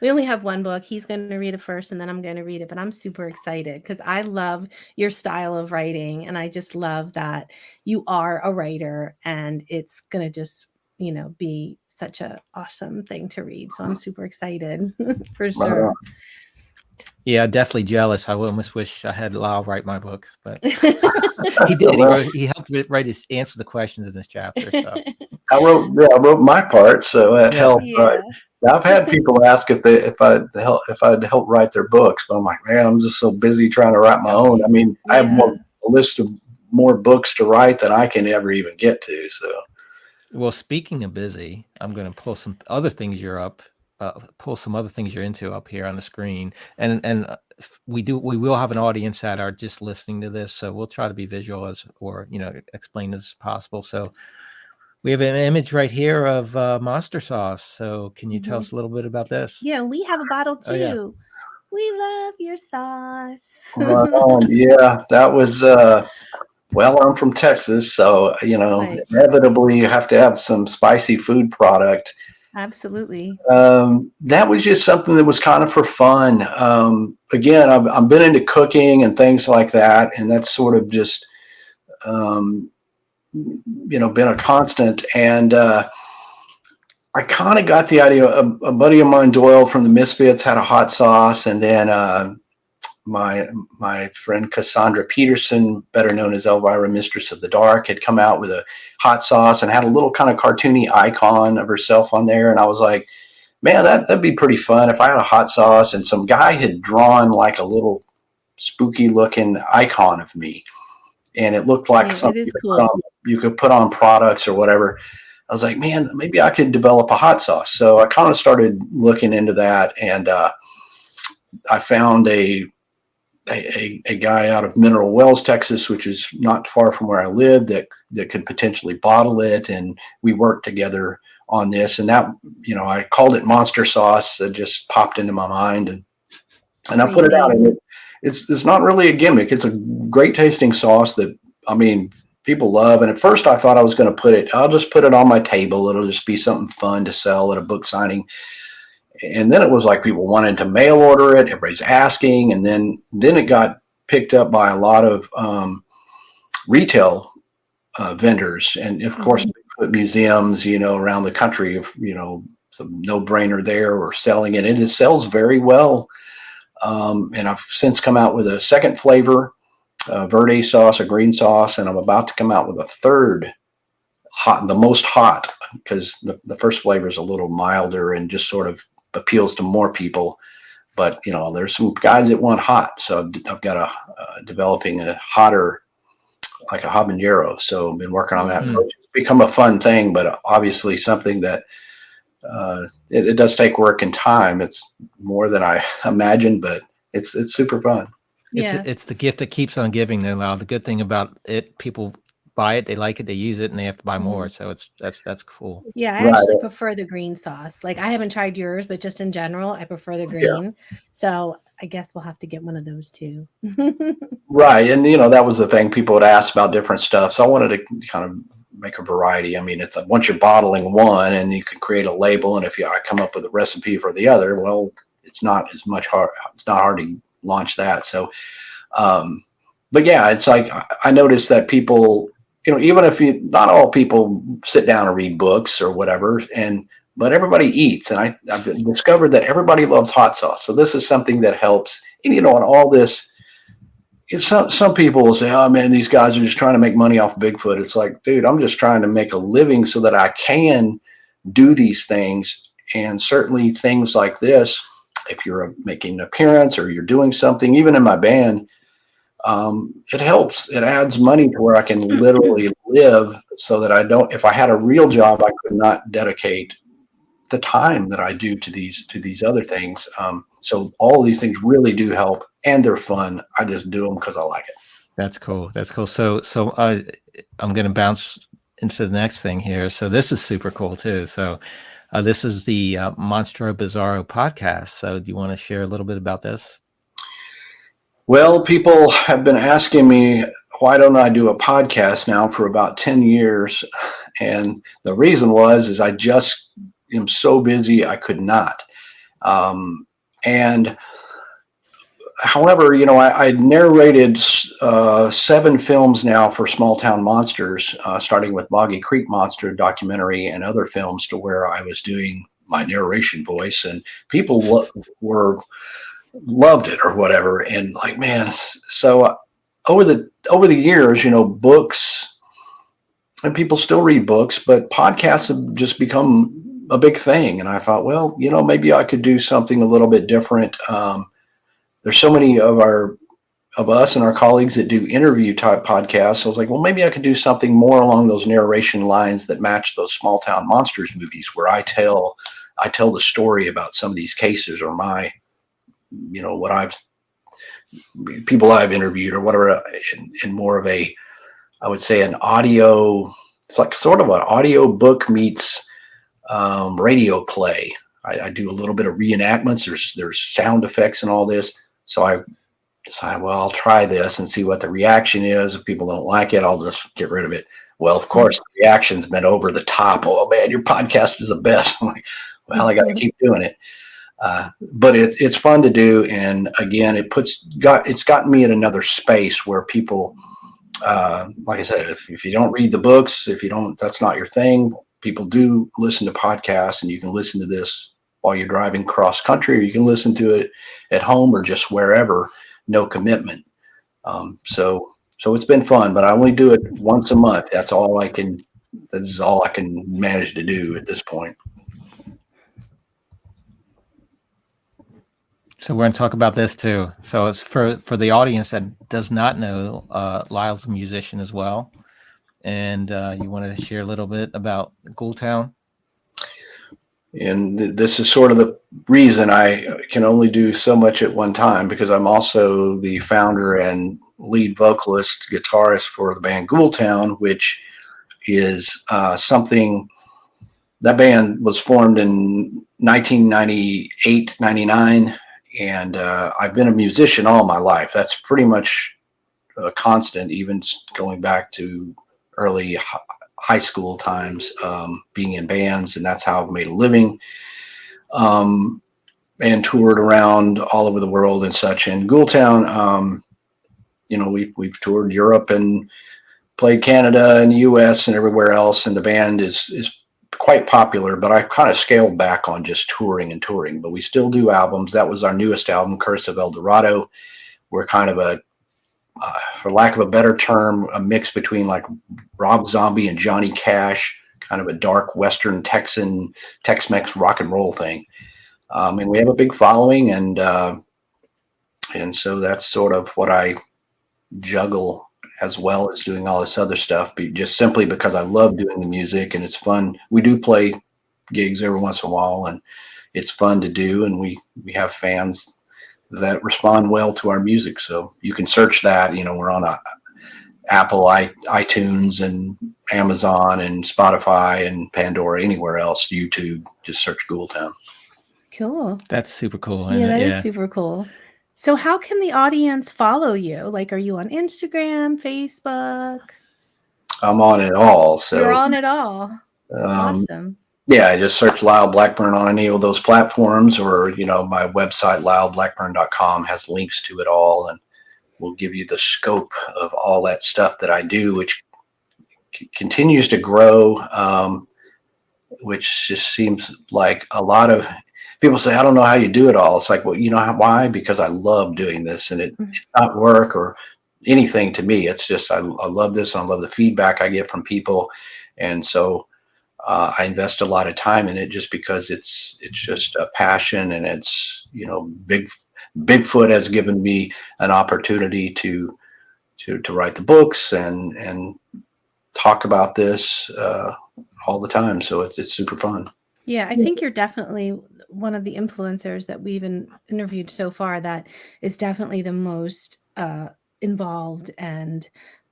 We only have one book. He's going to read it first and then I'm going to read it, but I'm super excited because I love your style of writing. And I just love that you are a writer and it's going to just, be such an awesome thing to read. So I'm super excited for sure. Yeah, definitely jealous. I almost wish I had Lyle write my book, but he did. He helped answer the questions in this chapter. So I wrote my part, so it helped. Yeah. I've had people ask if I'd help write their books, but I'm like, man, I'm just so busy trying to write my own. I mean, I have a list of more books to write than I can ever even get to. So, well, speaking of busy, I'm going to pull some other things pull some other things you're into up here on the screen, and we will have an audience that are just listening to this, so we'll try to be visual explain as possible. So we have an image right here of monster sauce. So can you tell us a little bit about this? Yeah, we have a bottle too. Oh, yeah. We love your sauce. Yeah, that was well, I'm from Texas, so inevitably you have to have some spicy food product. Absolutely. That was just something that was kind of for fun. Again, I've been into cooking and things like that, and that's sort of just been a constant. And I kind of got the idea. A buddy of mine, Doyle from the Misfits, had a hot sauce, and then my friend Cassandra Peterson, better known as Elvira, Mistress of the Dark, had come out with a hot sauce and had a little kind of cartoony icon of herself on there. And I was like, man, that'd be pretty fun if I had a hot sauce and some guy had drawn like a little spooky looking icon of me. And it looked like something you could put on products or whatever. I was like, man, maybe I could develop a hot sauce. So I kind of started looking into that, and I found a guy out of Mineral Wells, Texas, which is not far from where I live, that could potentially bottle it. And we worked together on this, and that, I called it monster sauce. That just popped into my mind, and I put it out, and it's not really a gimmick. It's a great tasting sauce that, I mean, people love. And at first I thought I was going to I'll just put it on my table. It'll just be something fun to sell at a book signing. And then it was like people wanted to mail order it. Everybody's asking. And then it got picked up by a lot of retail vendors. And of course, Bigfoot museums, around the country, it's a no-brainer there, or selling it. And it sells very well. And I've since come out with a second flavor, verde sauce, a green sauce, and I'm about to come out with a third the most hot, because the first flavor is a little milder and just sort of appeals to more people. but there's some guys that want hot. So I've got developing a hotter, like a habanero. So I've been working on that. So it's become a fun thing, but obviously something that it does take work and time. It's more than I imagined, but it's super fun. It's the gift that keeps on giving, though, Lyle. The good thing about it, people buy it, they like it, they use it, and they have to buy more. So that's cool. Yeah, I actually prefer the green sauce. Like, I haven't tried yours, but just in general, I prefer the green. Yeah. So I guess we'll have to get one of those too. Right. And that was the thing, people would ask about different stuff. So I wanted to kind of make a variety. I mean, it's once you're bottling one and you can create a label, and if I come up with a recipe for the other, well, it's not as much hard. It's not hard to launch that. So, but yeah, it's like I noticed that people, even if not all people sit down and read books or whatever, but everybody eats, and I've discovered that everybody loves hot sauce. So this is something that helps. And and all this. Some people will say, "Oh man, these guys are just trying to make money off Bigfoot." It's like, dude, I'm just trying to make a living so that I can do these things. And certainly things like this, if you're making an appearance or you're doing something, even in my band, it helps. It adds money to where I can literally live, so that I don't. If I had a real job, I could not dedicate the time that I do to these other things. So all these things really do help, and they're fun. I just do them because I like it. That's cool. That's cool. So I'm going to bounce into the next thing here. So this is super cool too. So this is the Monstro Bizarro podcast. So do you want to share a little bit about this? Well, people have been asking me, why don't I do a podcast now for about 10 years? And the reason is I just am so busy, I could not. And however, I narrated 7 films now for Small Town Monsters, starting with Boggy Creek Monster documentary and other films, to where I was doing my narration voice, and people loved it or whatever. And like, man, so over the years, books, and people still read books, but podcasts have just become a big thing. And I thought, well, maybe I could do something a little bit different. There's so many of us and our colleagues that do interview type podcasts. So I was like, well, maybe I could do something more along those narration lines that match those Small Town Monsters movies, where I tell the story about some of these cases, or my, what people I've interviewed or whatever, in more of a, I would say, an audio. It's like sort of an audio book meets radio play. I do a little bit of reenactments. There's sound effects and all this. So I decided, well, I'll try this and see what the reaction is. If people don't like it, I'll just get rid of it. Well, of course, the reaction's been over the top. Oh man, your podcast is the best. I'm like, well, I got to keep doing it. But it's fun to do. And again, it's gotten me in another space where people, like I said, if you don't read the books, that's not your thing. People do listen to podcasts, and you can listen to this while you're driving cross country, or you can listen to it at home or just wherever, no commitment. So it's been fun, but I only do it once a month. This is all I can manage to do at this point. So we're going to talk about this too. So it's for the audience that does not know, Lyle's a musician as well. And you wanted to share a little bit about Ghoultown? And this is sort of the reason I can only do so much at one time, because I'm also the founder and lead vocalist, guitarist for the band Ghoultown, which is something that band was formed in 1998, 99. And I've been a musician all my life. That's pretty much a constant, even going back to early high school times, being in bands, and that's how I've made a living, and toured around all over the world and such. And Ghoultown, we've toured Europe and played Canada and US and everywhere else, and the band is quite popular, but I kind of scaled back on just touring, but we still do albums. That was our newest album, Curse of El Dorado. We're kind of for lack of a better term, a mix between like Rob Zombie and Johnny Cash, kind of a dark Western Texan Tex-Mex rock and roll thing. And we have a big following, and so that's sort of what I juggle, as well as doing all this other stuff, just simply because I love doing the music and it's fun. We do play gigs every once in a while, and it's fun to do, and we have fans that respond well to our music. So you can search that. We're on Apple, iTunes, and Amazon, and Spotify, and Pandora, anywhere else, YouTube. Just search Ghoultown. Cool. That's super cool. Yeah, that is super cool. So how can the audience follow you? Like, are you on Instagram, Facebook? I'm on it all. So you're on it all. Awesome. Yeah, I just search Lyle Blackburn on any of those platforms, or my website, lyleblackburn.com, has links to it all, and will give you the scope of all that stuff that I do, which continues to grow, which just seems like a lot of people say, I don't know how you do it all. It's like, well, why? Because I love doing this, and it's not work or anything to me. It's just, I love this, and I love the feedback I get from people. And so I invest a lot of time in it, just because it's just a passion, and it's, Bigfoot has given me an opportunity to write the books and talk about this all the time. So it's super fun. Yeah, I think you're definitely one of the influencers that we've interviewed so far that is definitely the most involved and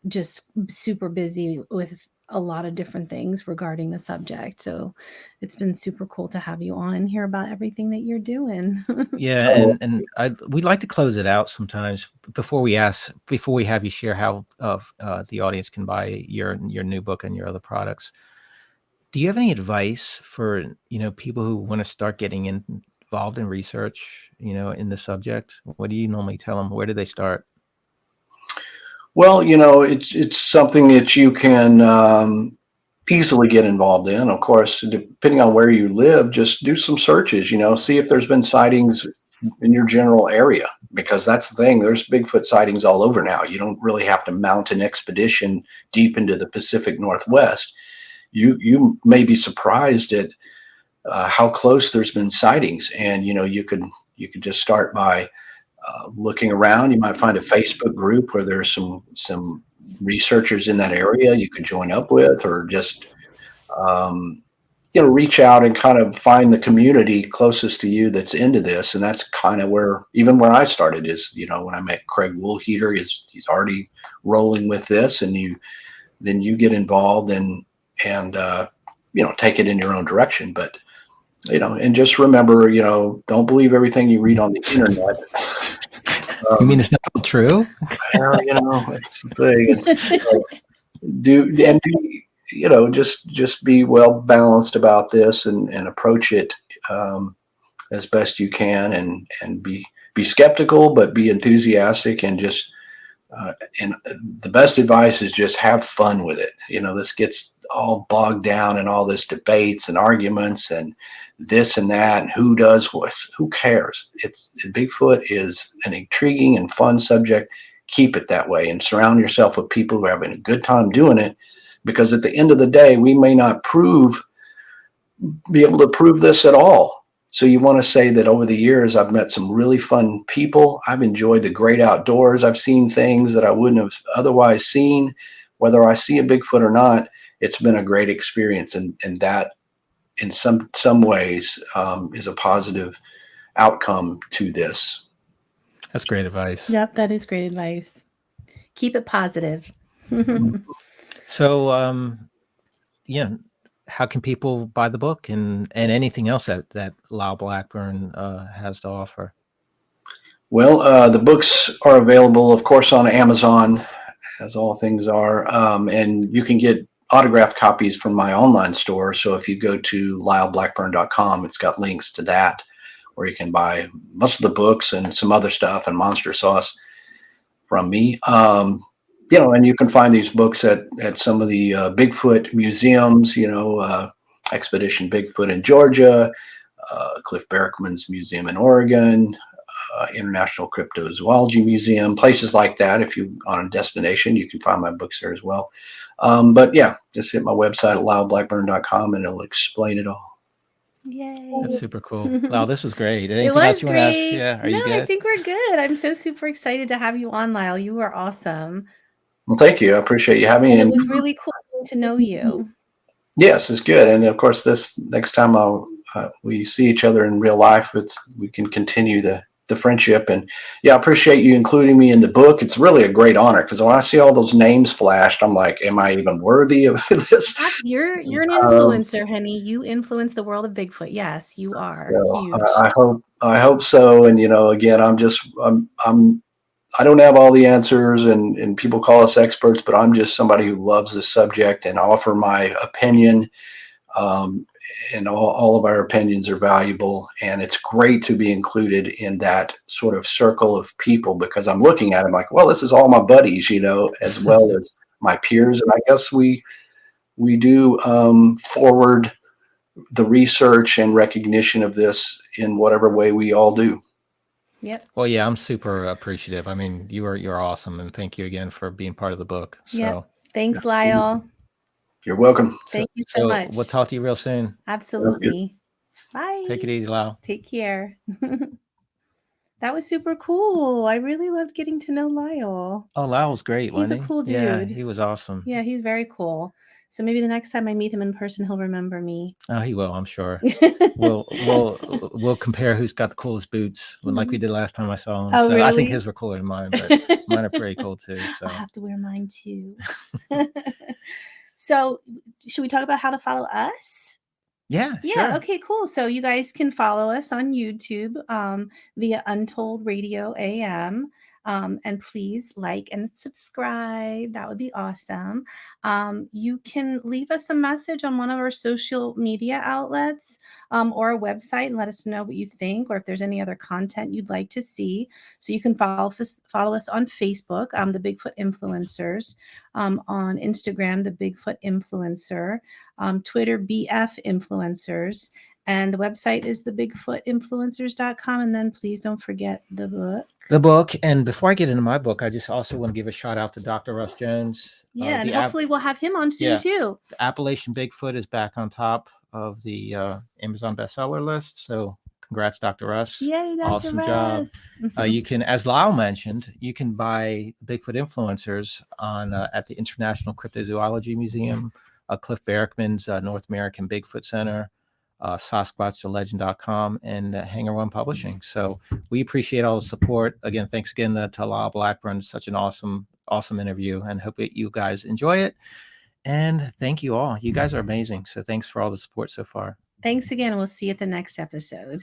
just super busy with a lot of different things regarding the subject. So it's been super cool to have you on and hear about everything that you're doing. Yeah, and we'd like to close it out sometimes before we have you share how the audience can buy your new book and your other products. Do you have any advice for people who want to start getting involved in research, in the subject? What do you normally tell them? Where do they start? Well, it's something that you can easily get involved in. Of course, depending on where you live, just do some searches, see if there's been sightings in your general area, because that's the thing. There's Bigfoot sightings all over now. You don't really have to mount an expedition deep into the Pacific Northwest. You may be surprised at how close there's been sightings, and you could just start by looking around. You might find a Facebook group where there's some researchers in that area you could join up with, or just reach out and kind of find the community closest to you that's into this. And that's kind of where I started is, when I met Craig Woolheater, he's already rolling with this, and then you get involved and take it in your own direction. But and just remember, don't believe everything you read on the internet. You mean it's not true? Well, it's the thing. Just be well balanced about this, and approach it as best you can, and be skeptical, but be enthusiastic, and just and the best advice is just have fun with it. This gets all bogged down in all this debates and arguments and this and that, and who does what. Who cares? Bigfoot is an intriguing and fun subject. Keep it that way, and surround yourself with people who are having a good time doing it, because at the end of the day, we may not be able to prove this at all. So you want to say that over the years, I've met some really fun people. I've enjoyed the great outdoors. I've seen things that I wouldn't have otherwise seen. Whether I see a Bigfoot or not, it's been a great experience. And that, in some ways, is a positive outcome to this. That's great advice. Yep, that is great advice. Keep it positive. So, how can people buy the book and anything else that Lyle Blackburn has to offer? Well, the books are available, of course, on Amazon, as all things are, and you can get autographed copies from my online store. So if you go to lyleblackburn.com, it's got links to that, where you can buy most of the books and some other stuff and Monster Sauce from me. And you can find these books at some of the Bigfoot museums, Expedition Bigfoot in Georgia, Cliff Barackman's museum in Oregon, International Cryptozoology Museum, places like that. If you're on a destination, you can find my books there as well. But yeah, just hit my website at lyleblackburn.com, and it'll explain it all. Yay. That's super cool. Wow, this was great. It Anything was else you want to ask? great. Yeah, are No, you I good? think we're good. I'm so super excited to have you on, Lyle. You were awesome. Well, thank you. I appreciate you having me. And it And was really cool to know you. yes, it's good. And of course, this next time we see each other in real life, we can continue the friendship. And yeah, I appreciate you including me in the book. It's really a great honor because when I see all those names flashed, I'm like, am I even worthy of this? You're an influencer, honey. You influence the world of Bigfoot. Yes, you are. So Huge. I hope so. And again, I don't have all the answers, and people call us experts, but I'm just somebody who loves the subject and offer my opinion. Um, and all of our opinions are valuable, and it's great to be included in that sort of circle of people because I'm looking at them like, well, this is all my buddies, as well as my peers, and I guess we do forward the research and recognition of this in whatever way we all do. Yep. Well, yeah, I'm super appreciative. I mean, you're awesome, and thank you again for being part of the book. So, Yep. Thanks, Lyle. You're welcome. Thank you so much. We'll talk to you real soon. Absolutely. Bye. Take it easy, Lyle. Take care. That was super cool. I really loved getting to know Lyle. Oh, Lyle was great, He's wasn't a he? cool Yeah, dude. he was awesome. Yeah, he's very cool. So maybe the next time I meet him in person, he'll remember me. Oh, he will, I'm sure. We'll compare who's got the coolest boots, like we did last time I saw him. Oh, so I think really? his were cooler than mine, but mine are pretty cool too. So I'll have to wear mine too. So should we talk about how to follow us? yeah, Yeah. sure. Okay, cool. So you guys can follow us on YouTube via Untold Radio AM. And please like and subscribe. That would be awesome. You can leave us a message on one of our social media outlets or a website and let us know what you think or if there's any other content you'd like to see. So you can follow us on Facebook, the Bigfoot Influencers, on Instagram, the Bigfoot Influencer, Twitter, BF Influencers. And the website is thebigfootinfluencers.com. And then please don't forget the book. The book. And before I get into my book, I just also want to give a shout out to Dr. Russ Jones. Yeah, and hopefully we'll have him on soon too. The Appalachian Bigfoot is back on top of the Amazon bestseller list. So congrats, Dr. Russ. Yay, Dr. Awesome Russ. job. You can, as Lyle mentioned, you can buy Bigfoot Influencers on at the International Cryptozoology Museum, Cliff Barackman's North American Bigfoot Center, SasquatchSalad.com, and Hanger One Publishing. So we appreciate all the support. Again, thanks again to Lyle Blackburn. Such an awesome interview, and hope that you guys enjoy it. And thank you all. You guys are amazing. So thanks for all the support so far. Thanks again. We'll see you at the next episode.